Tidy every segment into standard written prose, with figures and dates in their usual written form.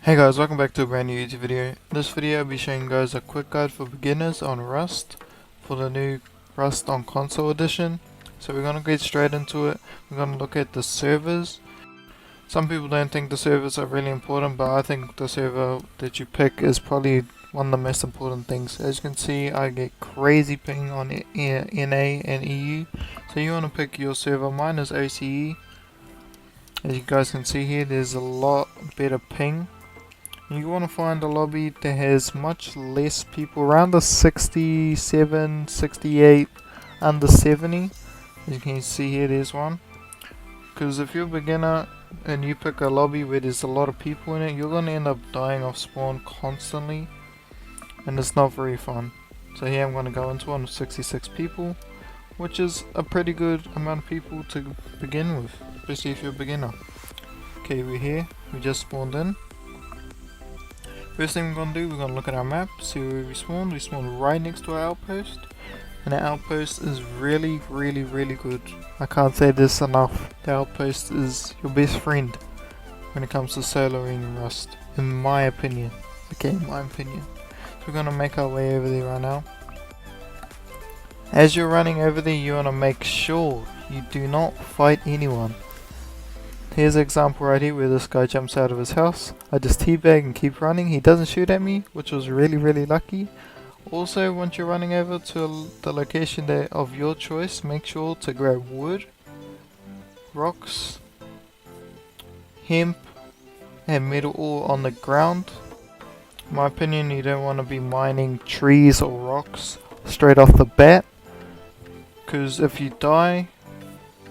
Hey guys, welcome back to a brand new YouTube video. In this video I'll be showing you guys a quick guide for beginners on Rust for the new Rust on Console edition. So we're gonna get straight into it. We're gonna look at the servers. Some people don't think the servers are really important, but I think the server that you pick is probably one of the most important things. As you can see, I get crazy ping on NA and EU. So you wanna pick your server. Mine is OCE. As you guys can see here, there's a lot better ping. You want to find a lobby that has much less people, around the 67, 68, under 70. As you can see here, there's one. Because if you're a beginner and you pick a lobby where there's a lot of people in it, you're going to end up dying off spawn constantly. And it's not very fun. So here I'm going to go into one with 66 people, which is a pretty good amount of people to begin with, especially if you're a beginner. Okay, we're here. We just spawned in. First thing we're going to do, we're going to look at our map, see where we spawned. We spawned right next to our outpost, and our outpost is really good. I can't say this enough. The outpost is your best friend when it comes to soloing in Rust, in my opinion. Okay, in my opinion. So we're going to make our way over there right now. As you're running over there, you want to make sure you do not fight anyone. Here's an example right here where this guy jumps out of his house. I just teabag and keep running. He doesn't shoot at me, which was really lucky. Also, once you're running over to the location there of your choice, make sure to grab wood, rocks, hemp, and metal ore on the ground. In my opinion, you don't want to be mining trees or rocks straight off the bat, because if you die,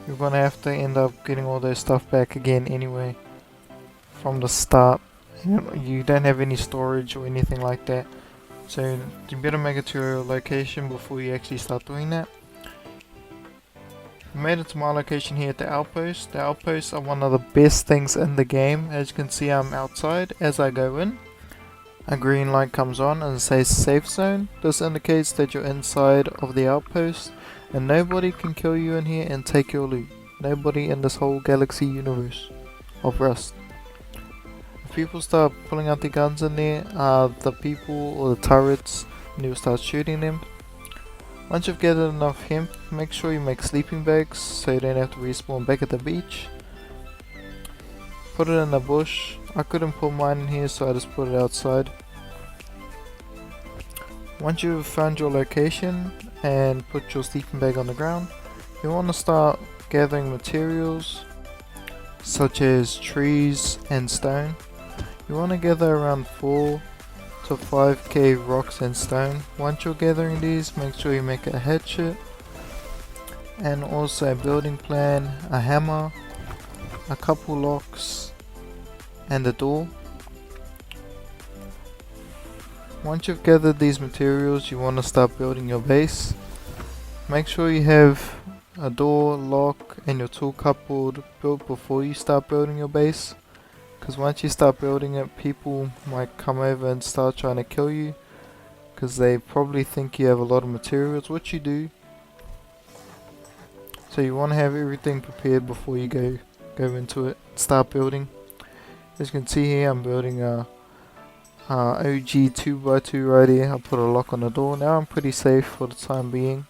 you're gonna have to end up getting all their stuff back again anyway from the start. You don't have any storage or anything like that, so you better make it to your location before you actually start doing that. I made it to my location here at the outpost. The outposts are one of the best things in the game. As you can see, I'm outside. As I go in, a green light comes on and it says safe zone. This indicates that you're inside of the outpost and nobody can kill you in here and take your loot. Nobody in this whole galaxy universe of Rust. If people start pulling out their guns in there, the people or the turrets, and you'll start shooting them. Once you've gathered enough hemp, make sure you make sleeping bags so you don't have to respawn back at the beach. Put it in a bush. I couldn't put mine in here, so I just put it outside. Once you've found your location and put your sleeping bag on the ground, you want to start gathering materials such as trees and stone. You want to gather around 4 to 5k rocks and stone. Once you're gathering these, make sure you make a hatchet and also a building plan, a hammer, a couple locks, and a door. Once you've gathered these materials, you want to start building your base. Make sure you have a door, lock, and your tool cupboard built before you start building your base. Because once you start building it, people might come over and start trying to kill you, because they probably think you have a lot of materials, which you do. So you want to have everything prepared before you go into it, start building. As you can see here, I'm building a OG 2x2 right here. I put a lock on the door. Now I'm pretty safe for the time being.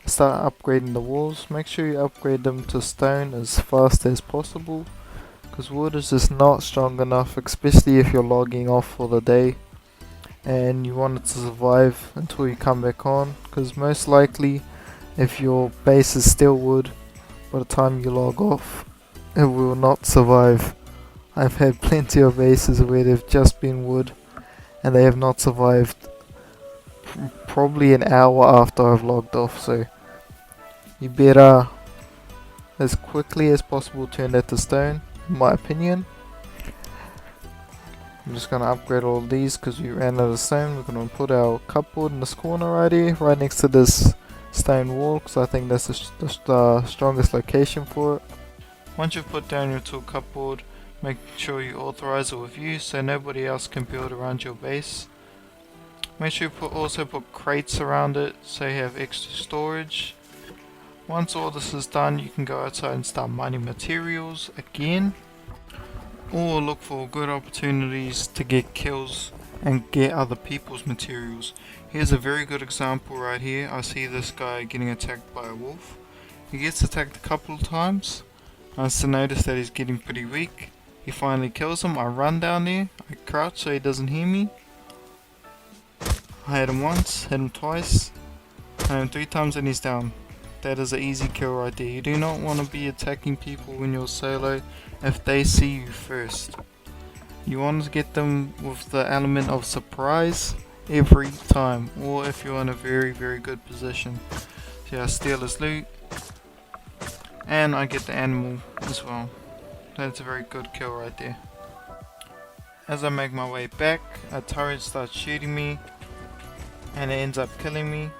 Start upgrading the walls. Make sure you upgrade them to stone as fast as possible, because wood is just not strong enough, especially if you're logging off for the day and you want it to survive until you come back on, because most likely if your base is still wood, by the time you log off it will not survive. I've had plenty of bases where they've just been wood and they have not survived probably an hour after I've logged off, so you better as quickly as possible turn that to stone, in my opinion. I'm just going to upgrade all of these because we ran out of stone. We're going to put our cupboard in this corner right here, right next to this stone wall, because I think that's the strongest location for it. Once you've put down your tool cupboard, make sure you authorize it with you so nobody else can build around your base. Make sure you also put crates around it so you have extra storage. Once all this is done, you can go outside and start mining materials again. or look for good opportunities to get kills and get other people's materials. Here's a very good example right here. I see this guy getting attacked by a wolf. He gets attacked a couple of times. I also notice that he's getting pretty weak. He finally kills him. I run down there. I crouch so he doesn't hear me. I hit him once, hit him twice, hit him 3 times and he's down. That is an easy kill right there. You do not want to be attacking people when you're solo if they see you first. You want to get them with the element of surprise every time, or if you're in a very good position. So yeah, I steal his loot and I get the animal as well. That's a very good kill right there. As I make my way back, a turret starts shooting me and it ends up killing me.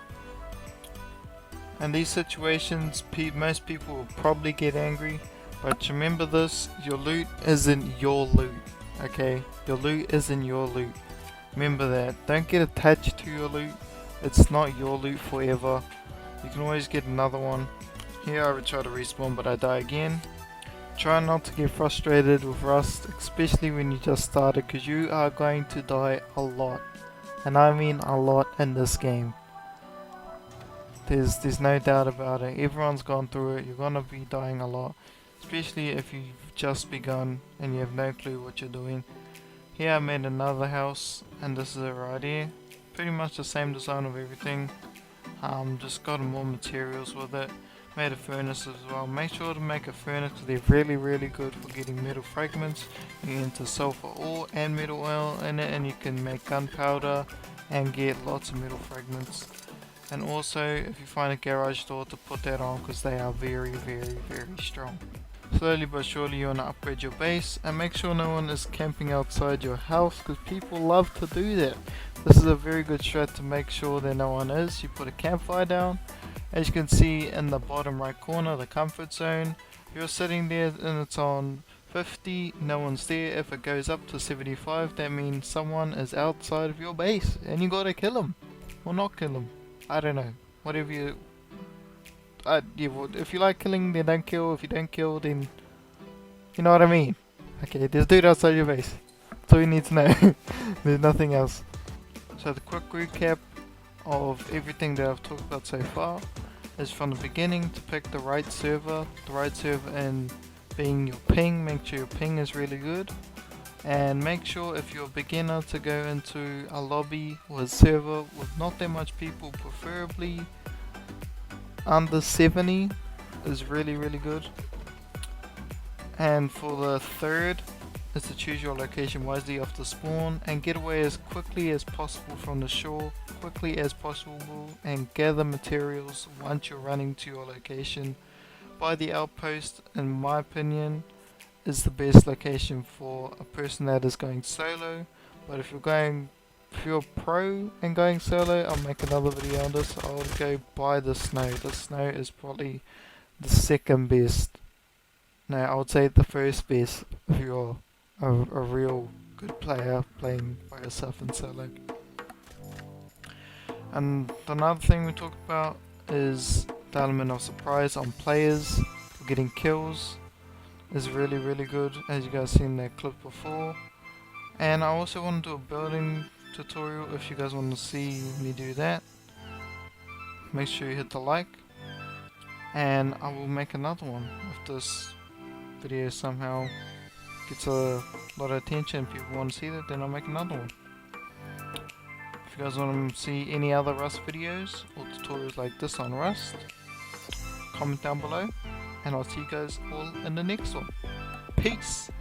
In these situations, most people will probably get angry, but remember this, your loot isn't your loot, okay? Your loot isn't your loot. Remember that. Don't get attached to your loot. It's not your loot forever. You can always get another one. Here I would try to respawn, but I die again. Try not to get frustrated with Rust, especially when you just started, because you are going to die a lot. And I mean a lot in this game. There's no doubt about it. Everyone's gone through it. You're gonna be dying a lot, especially if you've just begun and you have no clue what you're doing. Here I made another house, and this is it right here. Pretty much the same design of everything. Just got more materials with it. Made a furnace as well. Make sure to make a furnace because they're really good for getting metal fragments. You get into sulfur ore and metal oil in it, and you can make gunpowder and get lots of metal fragments. And also, if you find a garage door, to put that on because they are very strong. Slowly but surely you want to upgrade your base and make sure no one is camping outside your house because people love to do that. This is a very good strat to make sure that no one is. You put a campfire down. As you can see in the bottom right corner, the comfort zone. You're sitting there and it's on 50, no one's there. If it goes up to 75, that means someone is outside of your base and you gotta kill them. Or not kill them. I don't know. Whatever you... if you like killing, then don't kill. If you don't kill, then... You know what I mean? Okay, there's dude outside your base. That's all you need to know. There's nothing else. So the quick recap of everything that I've talked about so far is from the beginning to pick the right server and being your ping. Make sure your ping is really good. And make sure if you're a beginner to go into a lobby or a server with not that much people, preferably under 70 is really good. And for the third is to choose your location wisely after spawn and get away as quickly as possible from the shore, and gather materials once you're running to your location. By the outpost, in my opinion, is the best location for a person that is going solo. But if you're pro and going solo, I'll make another video on this. I'll go by the snow. The snow is probably the second best. No, I would say the first best if you're a real good player playing by yourself in solo. And another thing we talked about is the element of surprise on players for getting kills is really good, as you guys seen that clip before. And I also want to do a building tutorial if you guys want to see me do that. Make sure you hit the like, and I will make another one if this video somehow gets a lot of attention. If people want to see that, then I'll make another one. If you guys want to see any other Rust videos or tutorials like this on Rust, comment down below, and I'll see you guys all in the next one. Peace!